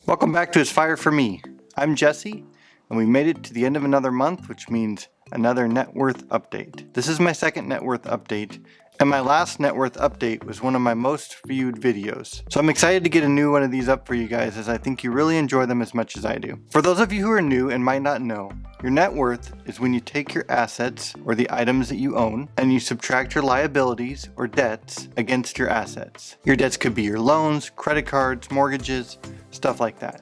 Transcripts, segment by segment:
Welcome back to It's Fire for Me. I'm Jesse, and we made it to the end of another month, which means another net worth update. This is my second net worth update, and my last net worth update was one of my most viewed videos. So I'm excited to get a new one of these up for you guys, as I think you really enjoy them as much as I do. For those of you who are new and might not know, your net worth is when you take your assets or the items that you own and you subtract your liabilities or debts against your assets. Your debts could be your loans, credit cards, mortgages, stuff like that.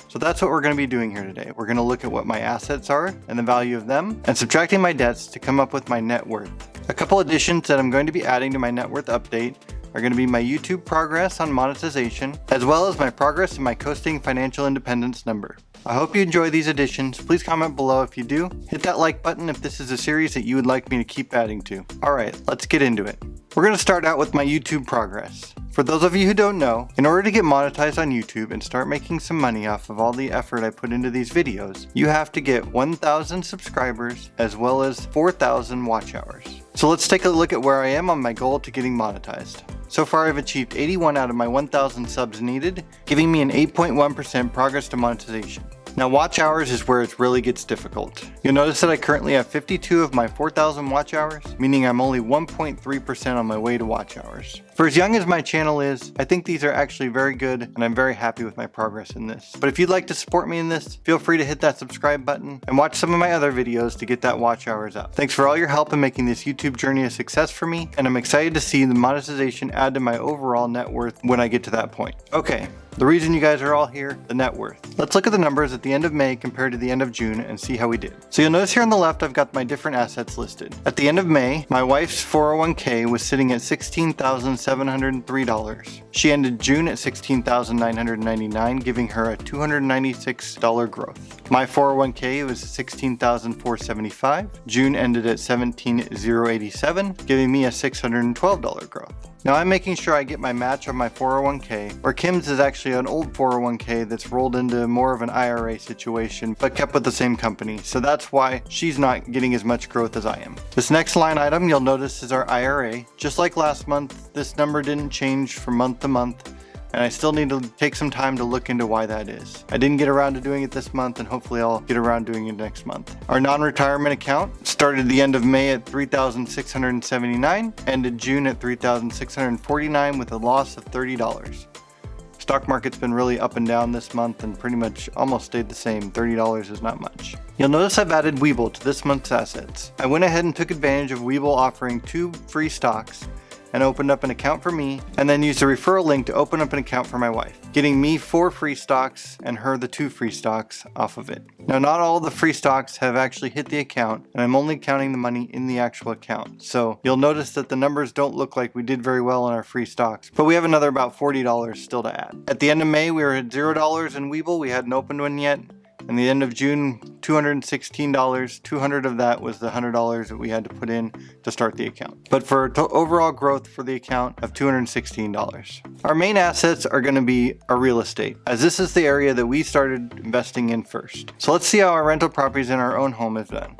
So that's what we're going to be doing here today. We're going to look at what my assets are and the value of them and subtracting my debts to come up with my net worth. A couple additions that I'm going to be adding to my net worth update are going to be my YouTube progress on monetization, as well as my progress in my coasting financial independence number. I hope you enjoy these additions. Please comment below if you do. Hit that like button if this is a series that you would like me to keep adding to. Alright, let's get into it. We're going to start out with my YouTube progress. For those of you who don't know, in order to get monetized on YouTube and start making some money off of all the effort I put into these videos, you have to get 1,000 subscribers as well as 4,000 watch hours. So let's take a look at where I am on my goal to getting monetized. So far I've achieved 81 out of my 1,000 subs needed, giving me an 8.1% progress to monetization. Now watch hours is where it really gets difficult. You'll notice that I currently have 52 of my 4,000 watch hours, meaning I'm only 1.3% on my way to watch hours. For as young as my channel is, I think these are actually very good and I'm very happy with my progress in this. But if you'd like to support me in this, feel free to hit that subscribe button and watch some of my other videos to get that watch hours up. Thanks for all your help in making this YouTube journey a success for me, and I'm excited to see the monetization add to my overall net worth when I get to that point. Okay. The reason you guys are all here, the net worth. Let's look at the numbers at the end of May compared to the end of June and see how we did. So you'll notice here on the left I've got my different assets listed. At the end of May, my wife's 401k was sitting at $16,703. She ended June at $16,999, giving her a $296 growth. My 401k was $16,475. June ended at $17,087, giving me a $612 growth. Now I'm making sure I get my match on my 401k, where Kim's is actually an old 401k that's rolled into more of an IRA situation, but kept with the same company. So that's why she's not getting as much growth as I am. This next line item you'll notice is our IRA. Just like last month, this number didn't change from month to month, and I still need to take some time to look into why that is. I didn't get around to doing it this month, and hopefully I'll get around doing it next month. Our non-retirement account started the end of May at $3,679, ended June at $3,649 with a loss of $30. Stock market's been really up and down this month and pretty much almost stayed the same. $30 is not much. You'll notice I've added Webull to this month's assets. I went ahead and took advantage of Webull offering 2 free stocks and opened up an account for me, and then used a referral link to open up an account for my wife, getting me 4 free stocks and her the 2 free stocks off of it. Now not all the free stocks have actually hit the account, and I'm only counting the money in the actual account. So you'll notice that the numbers don't look like we did very well on our free stocks, but we have another about $40 still to add. At the end of May we were at $0 in Webull. We hadn't opened one yet. And the end of June, $216, 200 of that was the $100 that we had to put in to start the account. But for overall growth for the account of $216. Our main assets are going to be our real estate, as this is the area that we started investing in first. So let's see how our rental properties in our own home have done.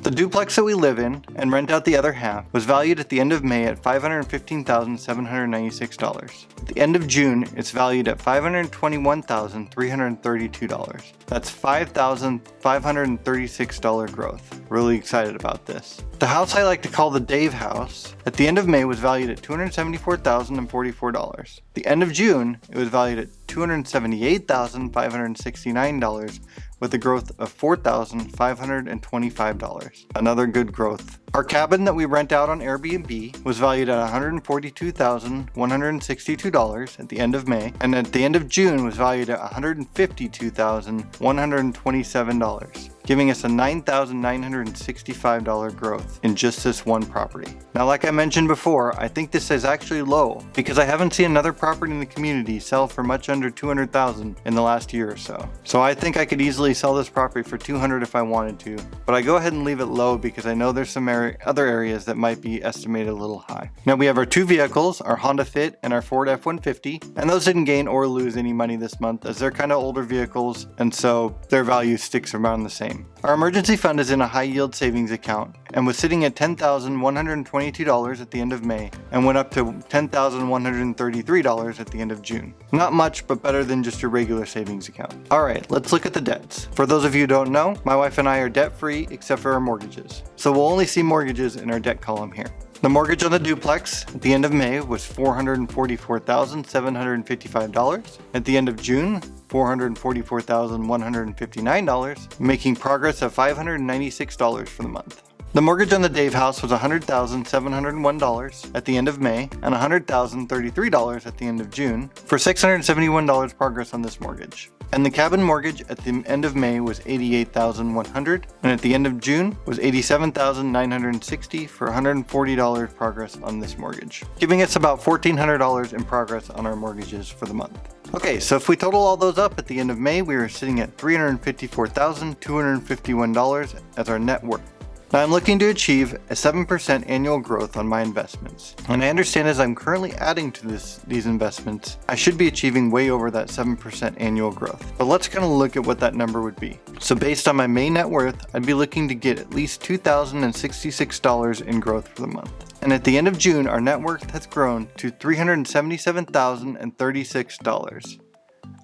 The duplex that we live in and rent out the other half was valued at the end of May at $515,796. At the end of June, it's valued at $521,332. That's $5,536 growth. Really excited about this. The house I like to call the Dave house at the end of May was valued at $274,044. The end of June, it was valued at $278,569 with a growth of $4,525. Another good growth. Our cabin that we rent out on Airbnb was valued at $142,162 at the end of May, and at the end of June was valued at $152,127, giving us a $9,965 growth in just this one property. Now, like I mentioned before, I think this is actually low because I haven't seen another property in the community sell for much under $200,000 in the last year or so. So I think I could easily sell this property for $200,000 if I wanted to, but I go ahead and leave it low because I know there's some areas other areas that might be estimated a little high. Now we have our two vehicles, our Honda Fit and our Ford F-150, and those didn't gain or lose any money this month as they're kind of older vehicles, and so their value sticks around the same. Our emergency fund is in a high yield savings account and was sitting at $10,122 at the end of May and went up to $10,133 at the end of June. Not much, but better than just your regular savings account. Alright, let's look at the debts. For those of you who don't know, my wife and I are debt free except for our mortgages. So we'll only see mortgages in our debt column here. The mortgage on the duplex at the end of May was $444,755. At the end of June, $444,159, making progress of $596 for the month. The mortgage on the Dave house was $100,701 at the end of May and $100,033 at the end of June, for $671 progress on this mortgage. And the cabin mortgage at the end of May was $88,100 and at the end of June was $87,960 for $140 progress on this mortgage, giving us about $1,400 in progress on our mortgages for the month. Okay, so if we total all those up at the end of May, we were sitting at $354,251 as our net worth. Now I'm looking to achieve a 7% annual growth on my investments, and I understand as I'm currently adding to these investments, I should be achieving way over that 7% annual growth. But let's kind of look at what that number would be. So based on my May net worth, I'd be looking to get at least $2,066 in growth for the month. And at the end of June, our net worth has grown to $377,036.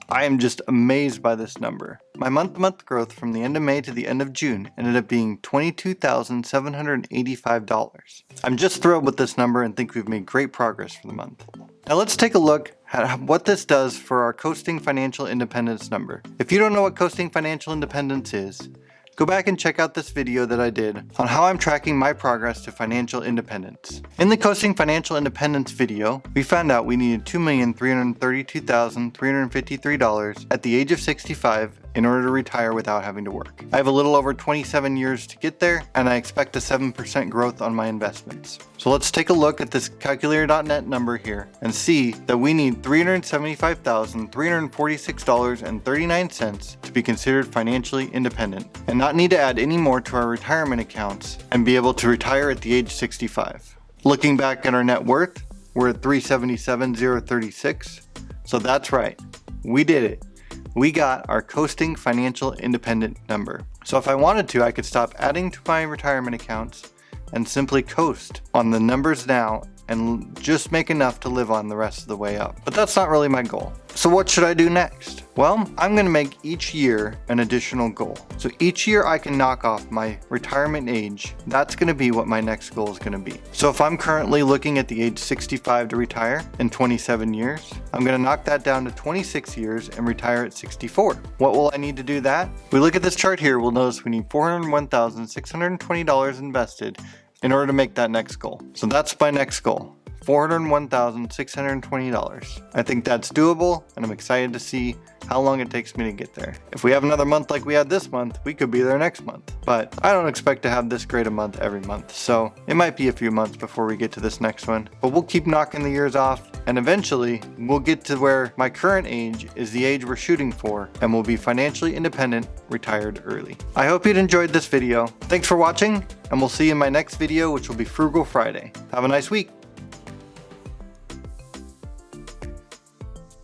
I am just amazed by this number. My month-to-month growth from the end of May to the end of June ended up being $22,785. I'm just thrilled with this number and think we've made great progress for the month. Now let's take a look at what this does for our coasting financial independence number. If you don't know what coasting financial independence is, go back and check out this video that I did on how I'm tracking my progress to financial independence. In the Coasting Financial Independence video, we found out we needed $2,332,353 at the age of 65 in order to retire without having to work. I have a little over 27 years to get there, and I expect a 7% growth on my investments. So let's take a look at this calculator.net number here and see that we need $375,346.39 to be considered financially independent and not need to add any more to our retirement accounts and be able to retire at the age 65. Looking back at our net worth, we're at $377,036. So that's right, we did it. We got our coasting financial independent number. So if I wanted to, I could stop adding to my retirement accounts and simply coast on the numbers now and just make enough to live on the rest of the way up. But that's not really my goal. So what should I do next? Well, I'm going to make each year an additional goal. So each year I can knock off my retirement age, that's going to be what my next goal is going to be. So if I'm currently looking at the age 65 to retire in 27 years, I'm going to knock that down to 26 years and retire at 64. What will I need to do that? We look at this chart here, we'll notice we need $401,620 invested in order to make that next goal. So that's my next goal, $401,620. I think that's doable, and I'm excited to see how long it takes me to get there. If we have another month like we had this month, we could be there next month. But I don't expect to have this great a month every month, so it might be a few months before we get to this next one. But we'll keep knocking the years off, and eventually we'll get to where my current age is the age we're shooting for, and we'll be financially independent, retired early. I hope you'd enjoyed this video. Thanks for watching, and we'll see you in my next video, which will be Frugal Friday. Have a nice week.